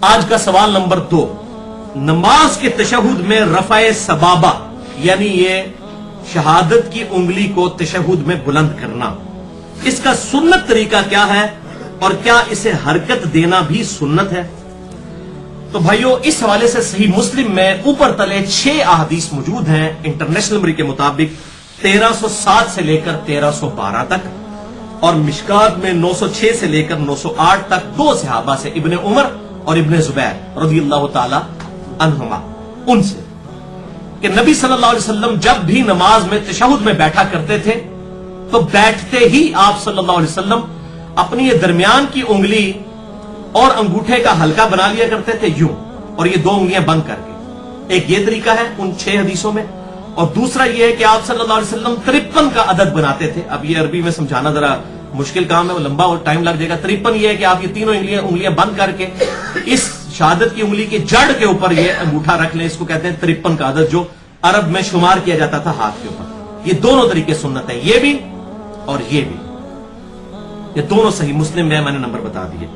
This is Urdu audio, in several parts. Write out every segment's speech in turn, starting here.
آج کا سوال نمبر 2، نماز کے تشہد میں رفع سبابہ یعنی یہ شہادت کی انگلی کو تشہد میں بلند کرنا، اس کا سنت طریقہ کیا ہے اور کیا اسے حرکت دینا بھی سنت ہے؟ تو بھائیو، اس حوالے سے صحیح مسلم میں اوپر تلے 6 احادیث موجود ہیں انٹرنیشنل نمبر کے مطابق 1307 سے لے کر 1312 تک، اور مشکات میں 906 سے لے کر 908 تک 2 صحابہ سے، ابن عمر اور ابن زبیر رضی اللہ تعالی عنہما، ان سے کہ نبی صلی اللہ علیہ وسلم جب بھی نماز میں تشہد میں بیٹھا کرتے تھے تو بیٹھتے ہی آپ صلی اللہ علیہ وسلم اپنی یہ درمیان کی انگلی اور انگوٹھے کا حلقہ بنا لیا کرتے تھے یوں، اور یہ 2 انگلیاں بند کر کے۔ ایک یہ طریقہ ہے ان 6 حدیثوں میں، اور دوسرا یہ ہے کہ آپ صلی اللہ علیہ وسلم 53 کا عدد بناتے تھے۔ اب یہ عربی میں سمجھانا ذرا مشکل کام ہے، وہ لمبا اور ٹائم لگ جائے گا۔ 53 یہ ہے کہ آپ یہ تینوں انگلیاں بند کر کے اس شہادت کی انگلی کے جڑ کے اوپر یہ انگوٹھا رکھ لیں، اس کو کہتے ہیں 53 کا عدد، جو عرب میں شمار کیا جاتا تھا ہاتھ کے اوپر۔ یہ دونوں طریقے سنت ہیں، یہ بھی اور یہ بھی، یہ دونوں صحیح مسلم میں نے نمبر بتا دیے۔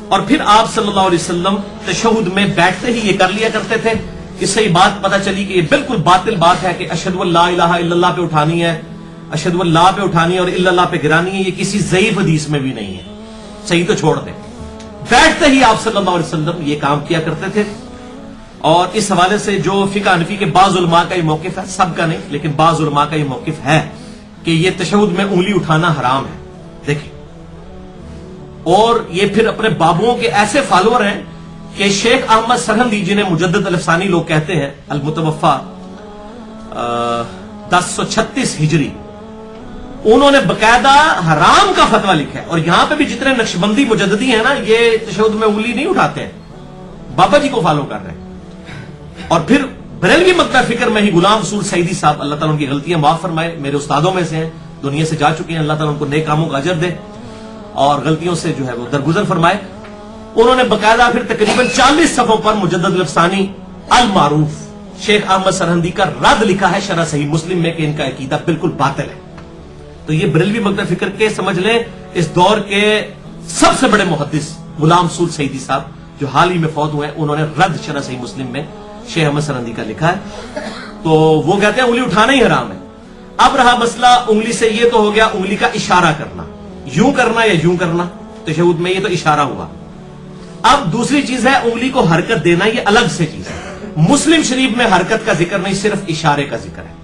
اور پھر آپ صلی اللہ علیہ وسلم تشہد میں بیٹھتے ہی یہ کر لیا کرتے تھے۔ اس سے یہ بات پتہ چلی کہ یہ بالکل باطل بات ہے کہ اشہد ان لا الہ الا اللہ پہ اٹھانی ہے، اشہد ان لا پہ اٹھانی ہے اور الا اللہ پہ گرانی ہے، یہ کسی ضعیف حدیث میں بھی نہیں ہے۔ صحیح تو چھوڑ دیں، بیٹھتے ہی آپ صلی اللہ علیہ وسلم یہ کام کیا کرتے تھے۔ اور اس حوالے سے جو فقہ حنفی کے بعض علماء کا یہ موقف ہے، سب کا نہیں لیکن بعض علماء کا یہ موقف ہے کہ یہ تشہد میں انگلی اٹھانا حرام ہے۔ دیکھیں، اور یہ پھر اپنے بابوں کے ایسے فالوور ہیں کہ شیخ احمد سرہندی، جنہیں مجدد الافسانی لوگ کہتے ہیں، المتوفا 1036 ہجری، انہوں نے باقاعدہ حرام کا فتویٰ لکھا ہے۔ اور یہاں پہ بھی جتنے نقشبندی مجددی ہیں نا، یہ تشہد میں انگلی نہیں اٹھاتے ہیں، بابا جی کو فالو کر رہے ہیں۔ اور پھر بریلوی مکتبہ فکر میں ہی غلام رسول سعیدی صاحب، اللہ تعالیٰ ان کی غلطیاں معاف فرمائے، میرے استادوں میں سے ہیں، دنیا سے جا چکے ہیں، اللہ تعالیٰ ان کو نیک کاموں کا اجر دے اور غلطیوں سے جو ہے وہ درگزر فرمائے۔ انہوں نے باقاعدہ پھر تقریباً 40 صفحوں پر مجدد الافسانی المعروف شیخ احمد سرہندی کا رد لکھا ہے شرح صحیح مسلم میں کہ ان کا عقیدہ بالکل باطل ہے۔ تو یہ بریلوی مکتبہ فکر کے سمجھ لیں اس دور کے سب سے بڑے محدث غلام رسول سعیدی صاحب، جو حال ہی میں فوت ہوئے ہیں، انہوں نے رد شرح صحیح مسلم میں شیخ احمد سرہندی کا لکھا ہے۔ تو وہ کہتے ہیں انگلی اٹھانا ہی حرام ہے۔ اب رہا مسئلہ انگلی سے، یہ تو ہو گیا انگلی کا اشارہ کرنا، یوں کرنا یا یوں کرنا، تشہد میں یہ تو اشارہ ہوا۔ اب دوسری چیز ہے انگلی کو حرکت دینا، یہ الگ سے چیز ہے۔ مسلم شریف میں حرکت کا ذکر نہیں، صرف اشارے کا ذکر ہے۔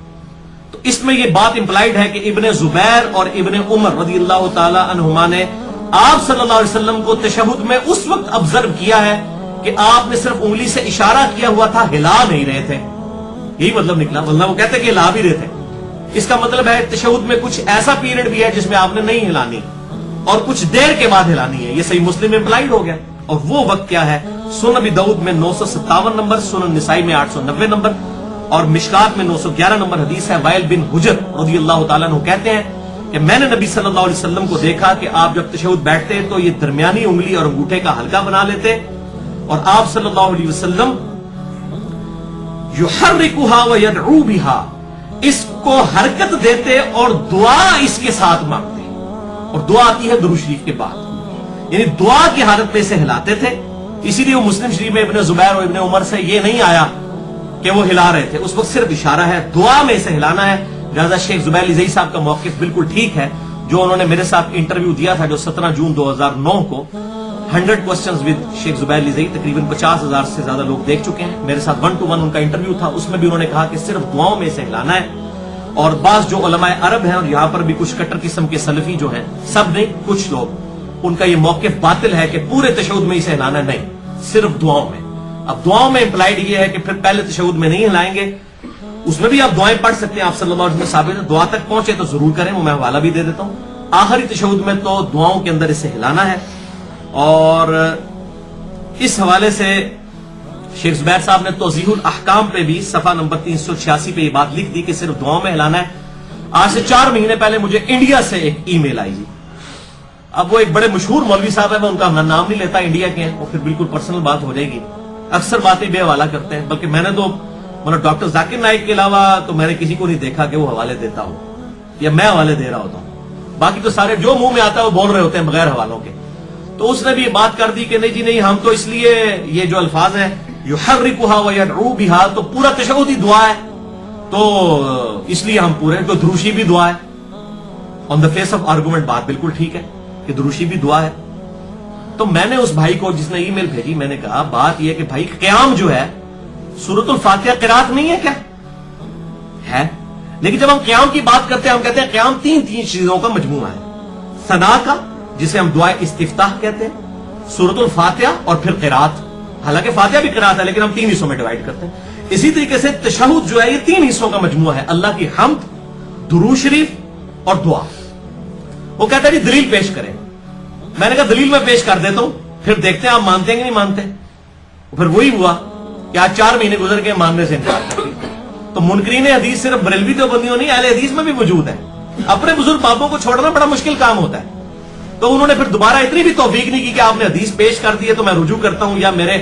تو اس میں یہ بات امپلائڈ ہے کہ ابن زبیر اور ابن عمر رضی اللہ تعالی عنہما نے آپ صلی اللہ علیہ وسلم کو تشہد میں اس وقت آبزرو کیا ہے کہ آپ نے صرف انگلی سے اشارہ کیا ہوا تھا، ہلا نہیں رہے تھے۔ یہی مطلب نکلا، ورنہ وہ کہتے کہ ہلا بھی رہے تھے۔ اس کا مطلب ہے تشہد میں کچھ ایسا پیریڈ بھی ہے جس میں آپ نے نہیں ہلانی اور کچھ دیر کے بعد ہلانی ہے۔ یہ صحیح مسلم میں امپلائڈ ہو گیا۔ اور وہ وقت کیا ہے؟ سنن ابی داؤد میں 957 نمبر، سنن نسائی میں 890 نمبر اور مشکات میں 911 نمبر حدیث ہے۔ وائل بن حجر رضی اللہ تعالیٰ عنہ کہتے ہیں کہ میں نے نبی صلی اللہ علیہ وسلم کو دیکھا کہ آپ جب تشہد بیٹھتے تو یہ درمیانی انگلی اور انگوٹھے کا حلقہ بنا لیتے، اور آپ صلی اللہ علیہ وسلم یحرکھا ویدعو بھا، اس کو حرکت دیتے اور دعا اس کے ساتھ مانگتے، اور دعا آتی ہے درود شریف کے بعد، یعنی دعا کی حالت میں اسے ہلاتے تھے۔ اسی لیے وہ مسلم شریف میں ابن زبیر اور ابن عمر سے یہ نہیں آیا کہ وہ ہلا رہے تھے، اس وقت صرف اشارہ ہے، دعا میں اسے ہلانا ہے۔ لہذا شیخ زبیر علی زئی صاحب کا موقف بالکل ٹھیک ہے، جو انہوں نے میرے ساتھ انٹرویو دیا تھا جو 17 جون 2009 کو 100 کوسچنز ود شیخ زبیر علی زئی، تقریباً 50,000 سے زیادہ لوگ دیکھ چکے ہیں، میرے ساتھ 1 to 1 ان کا انٹرویو تھا، اس میں بھی انہوں نے کہا کہ صرف دعاؤں میں اسے ہلانا ہے۔ اور بعض جو علماء عرب ہیں اور یہاں پر بھی کچھ کٹر قسم کے سلفی جو ہیں، سب نہیں کچھ لوگ، ان کا یہ موقف باطل ہے کہ پورے تشہد میں اسے ہلانا نہیں، صرف دعاؤں میں۔ اب دعاؤں میں امپلائڈ یہ ہے کہ پھر پہلے تشہد میں نہیں ہلائیں گے، اس میں بھی آپ دعائیں پڑھ سکتے ہیں، آپ صلی اللہ علیہ وسلم ثابت ہے، دعا تک پہنچے تو ضرور کریں، وہ میں حوالہ بھی دے دیتا ہوں۔ آخری تشہد میں تو دعاؤں کے اندر اسے ہلانا ہے۔ اور اس حوالے سے شیخ زبیر صاحب نے توضیح الاحکام پہ بھی صفحہ نمبر 386 پہ یہ بات لکھ دی کہ صرف دعاؤں میں ہلانا ہے۔ آج سے 4 مہینے پہلے مجھے انڈیا سے ایک ای میل آئی جی۔ اب وہ ایک بڑے مشہور مولوی صاحب ہے، میں ان کا نام نہیں لیتا، انڈیا کے ہیں، وہ پھر بالکل پرسنل بات ہو جائے گی، اکثر باتیں بے حوالہ کرتے ہیں، بلکہ میں نے تو ڈاکٹر ذاکر نائک کے علاوہ تو میں نے کسی کو نہیں دیکھا کہ وہ حوالے دیتا ہو یا میں حوالے دے رہا ہوتا ہوں، باقی تو سارے جو منہ میں آتا ہے وہ بول رہے ہوتے ہیں بغیر حوالوں کے۔ تو اس نے بھی یہ بات کر دی کہ نہیں جی نہیں، ہم تو اس لیے یہ جو الفاظ ہیں یحرکھا ویدعو بہا، تو پورا تشہد ہی دعا ہے، تو اس لیے ہم پورے، تو دروشی بھی دعا ہے. آن دا فیس آف آرگومنٹ بات بالکل ٹھیک ہے کہ دروشی بھی دعا ہے. تو میں نے اس بھائی کو جس نے ای میل بھیجی، میں نے کہا بات یہ کہ بھائی قیام جو ہے سورۃ الفاتحہ قرات نہیں ہے کیا؟ ہے، لیکن جب ہم قیام کی بات کرتے ہیں ہم کہتے ہیں قیام تین چیزوں کا مجموعہ ہے، ثنا کا جسے ہم دعائے استفتاح کہتے ہیں، سورۃ الفاتحہ اور پھر قرات. حالانکہ فاتحہ بھی قرات ہے لیکن ہم 3 حصوں میں ڈیوائڈ کرتے ہیں. اسی طریقے سے تشہد جو ہے یہ 3 حصوں کا مجموعہ ہے، اللہ کی حمد، درود شریف اور دعا. وہ کہتا ہے جی دلیل پیش کریں. میں نے کہا دلیل میں پیش کر دیتا ہوں، پھر دیکھتے ہیں آپ مانتے ہیں کہ نہیں مانتے. پھر وہی ہوا کہ آج 4 مہینے گزر کے ماننے سے انکار کر دیا. تو منکرین حدیث صرف بریلوی دیوبندیوں نہیں، اہل حدیث میں بھی موجود ہے. اپنے بزرگ بابوں کو چھوڑنا بڑا مشکل کام ہوتا ہے. تو انہوں نے پھر دوبارہ اتنی بھی توفیق نہیں کی کہ آپ نے حدیث پیش کر دی ہے تو میں رجوع کرتا ہوں، یا میرے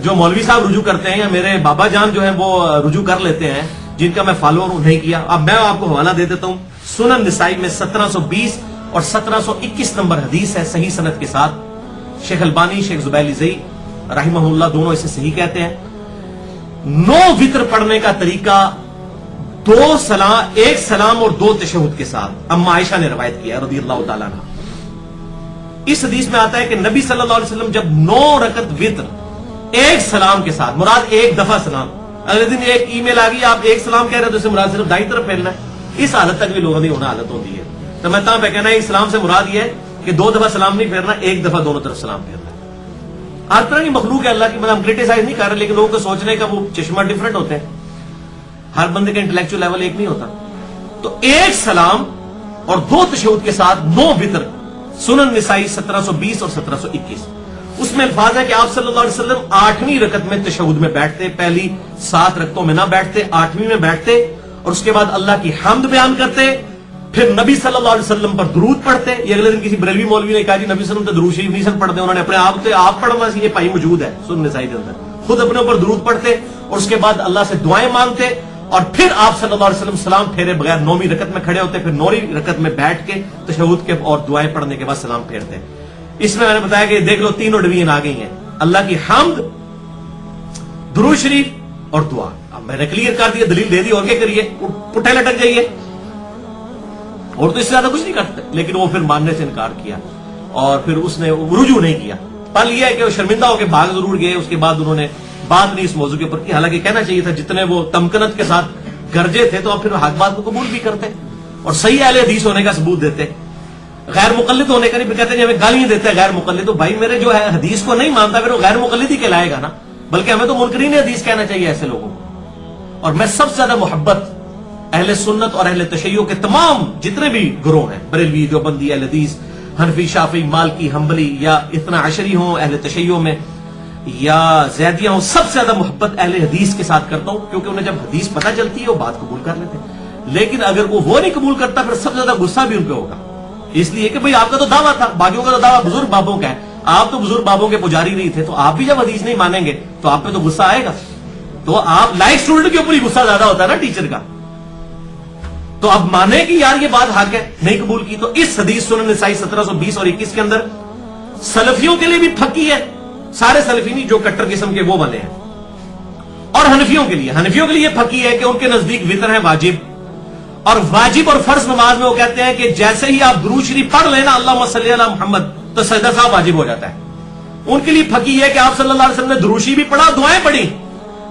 جو مولوی صاحب رجوع کرتے ہیں یا میرے بابا جان جو ہیں وہ رجوع کر لیتے ہیں جن کا میں فالوور ہوں، نہیں کیا. اب میں آپ کو حوالہ دے دیتا ہوں، سنن نسائی میں 1720 اور 1721 نمبر حدیث ہے صحیح سند کے ساتھ. شیخ البانی، شیخ زبیر زئی رحمہ اللہ دونوں اسے صحیح کہتے ہیں. 9 وتر پڑھنے کا طریقہ 2 سلام، 1 سلام اور 2 تشہد کے ساتھ اما عائشہ نے روایت کیا رضی اللہ تعالیٰ عنہ. اس حدیث میں آتا ہے کہ نبی صلی اللہ علیہ وسلم جب 9 رکعت وتر 1 سلام کے ساتھ، مراد 1 دفعہ سلام، اگلے دن ایک ای میل آ گئی آپ 1 سلام کہہ رہے تو اسے مراد صرف دائیں طرف پھیرنا ہے. اس حالت تک بھی لوگوں نے ہونا حالت ہوتی ہے. تو میں تاں پہ کہنا ہے اسلام سے مراد یہ ہے کہ 2 دفعہ سلام نہیں پھیرنا، 1 دفعہ دونوں طرف سلام پھیرنا ہے. ہر طرح کی مخلوق ہے اللہ کی، مطلب ہم کریٹیسائز نہیں کر رہے، لیکن لوگوں کو سوچنے کا وہ چشمہ ڈفرنٹ ہوتے ہیں. ہر بندے کا انٹلیکچوئل لیول ایک نہیں ہوتا. تو 1 سلام اور 2 تشہد کے ساتھ 9 وتر، سنن نسائی 1720 اور 1721. اس میں الفاظ ہے کہ آپ صلی اللہ علیہ وسلم 8ویں رکعت میں تشہد میں بیٹھتے، پہلی 7 رکعتوں میں نہ بیٹھتے، 8ویں میں بیٹھتے اور اس کے بعد اللہ کی حمد بیان کرتے، پھر نبی صلی اللہ علیہ وسلم پر درود پڑھتے. یہ اگلے دن کسی بریلوی مولوی نے کہا جی نبی صلی اللہ علیہ وسلم تو درود شریف نہیں سن پڑھتے، انہوں نے اپنے آپ سے آپ پڑھنا سی، یہ پائی موجود ہے سنن نسائی کے اندر. خود اپنے اوپر درود پڑھتے اور اس کے بعد اللہ سے دعائیں مانگتے اور پھر آپ صلی اللہ علیہ وسلم سلام پھیرے بغیر 9ویں رکعت میں کھڑے ہوتے، پھر 9ویں رکعت میں بیٹھ کے تشہد کے اور دعائیں پڑھنے کے بعد سلام پھیرتے. اس میں نے بتایا کہ دیکھ لو تینوں ڈویژن آ گئی ہیں، اللہ کی حمد، درود شریف اور دعا. اب میں نے کلیئر کر دیا، دلیل دے دی، اور کیا کریے، پٹھے لٹک جائیے. اور تو اس سے زیادہ کچھ نہیں کرتے. لیکن وہ پھر ماننے سے انکار کیا اور پھر اس نے رجوع نہیں کیا. پل یہ ہے کہ وہ شرمندہ ہو کے بھاگ ضرور گئے. اس کے بعد انہوں نے بات نہیں اس موضوع کے اوپر کی، حالانکہ کہنا چاہیے تھا جتنے وہ تمکنت کے ساتھ گرجے تھے تو اب پھر حق بات کو قبول بھی کرتے اور صحیح اہل حدیث ہونے کا ثبوت دیتے، غیر مقلد ہونے کا نہیں. پھر کہتے ہیں ہمیں گالیاں دیتے ہیں غیر مقلد. تو بھائی میرے جو ہے حدیث کو نہیں مانتا پھر وہ غیر مقلد ہی کہلائے گا نا، بلکہ ہمیں تو منکرین حدیث کہنا چاہیے ایسے لوگوں کو. اور میں سب سے زیادہ محبت اہل سنت اور اہل تشیع کے تمام جتنے بھی گروہ ہیں، بریلوی، دیوبندی، اہل حدیث، حنفی، شافعی، مالکی، حنبلی، یا اثنا عشری ہوں اہل تشیع میں یا زیدیہ ہوں، سب سے زیادہ محبت اہل حدیث کے ساتھ کرتا ہوں، کیونکہ انہیں جب حدیث پتہ چلتی ہے وہ بات قبول کر لیتے ہیں. لیکن اگر وہ نہیں قبول کرتا پھر سب سے زیادہ غصہ بھی ان پہ ہوگا، اس لیے کہ بھئی آپ کا تو دعویٰ تھا، باقیوں کا تو دعویٰ بزرگ بابوں کا ہے، آپ تو بزرگ بابوں کے پجاری نہیں تھے، تو آپ بھی جب حدیث نہیں مانیں گے تو آپ پہ تو غصہ آئے گا. تو آپ لائک اسٹوڈنٹ کے اوپر ہی غصہ زیادہ ہوتا ہے نا ٹیچر کا. تو اب مانے کہ یار یہ بات حق ہے، نہیں قبول کی. تو اس حدیث سنن نسائی 1720 اور 21 کے اندر سلفیوں کے لیے بھی پھکی ہے، سارے سلفی نہیں جو کٹر قسم کے وہ بنے ہیں، اور حنفیوں کے لیے پھکی ہے کہ ان کے نزدیک وتر ہے واجب. اور واجب اور فرض نماز میں وہ کہتے ہیں کہ جیسے ہی آپ درود شریف پڑھ لینا اللہم صلی علی محمد تو سجدہ صاحب واجب ہو جاتا ہے. ان کے لیے پھکی ہے کہ آپ صلی اللہ علیہ وسلم نے درود شریف بھی پڑھا، دعائیں پڑھی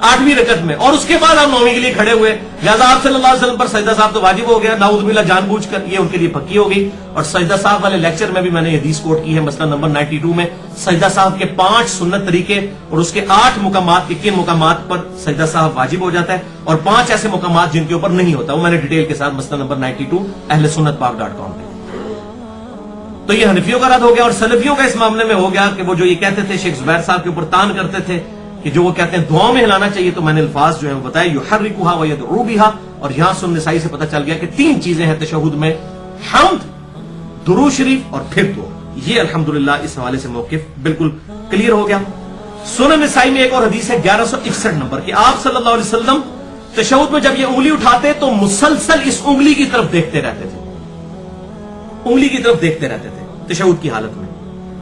8ویں رکعت میں، اور اس کے بعد آپ 9ویں کے لیے کھڑے ہوئے، لہٰذا آپ صلی اللہ علیہ وسلم پر سجدہ صاحب تو واجب ہو گیا، نعوذ باللہ جان بوجھ کر. یہ ان کے لیے پکی ہو گئی. اور سجدہ صاحب والے لیکچر میں بھی میں نے حدیث کوٹ کی ہے، مسئلہ نمبر 92 میں سجدہ صاحب کے 5 سنت طریقے اور اس کے 8 مقامات کے کن مقامات پر سجدہ صاحب واجب ہو جاتا ہے، اور 5 ایسے مقامات جن کے اوپر نہیں ہوتا، وہ میں نے ڈیٹیل کے ساتھ مسئلہ نمبر 92 اہل سنت پاک.com پہ. تو یہ حنفیوں کا رد ہو گیا. اور سلفیوں کا اس معاملے میں ہو گیا کہ وہ جو یہ کہتے تھے شیخ زبیر صاحب کے اوپر تان کرتے تھے کہ جو وہ کہتے ہیں دعاؤں میں ہلانا چاہیے، تو میں نے الفاظ جو ہیں وہ بتائے یحرکھا ویدعو بہا. اور یہاں سنن نسائی سے پتہ چل گیا کہ 3 چیزیں ہیں تشہد میں، حمد، درود شریف اور پھر دعا. یہ الحمدللہ اس حوالے سے موقف بالکل کلیئر ہو گیا. سنن نسائی میں ایک اور حدیث ہے 1161 نمبر کہ آپ صلی اللہ علیہ وسلم تشہد میں جب یہ انگلی اٹھاتے تو مسلسل اس انگلی کی طرف دیکھتے رہتے تھے، انگلی کی طرف دیکھتے رہتے تھے تشہد کی حالت میں.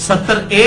70A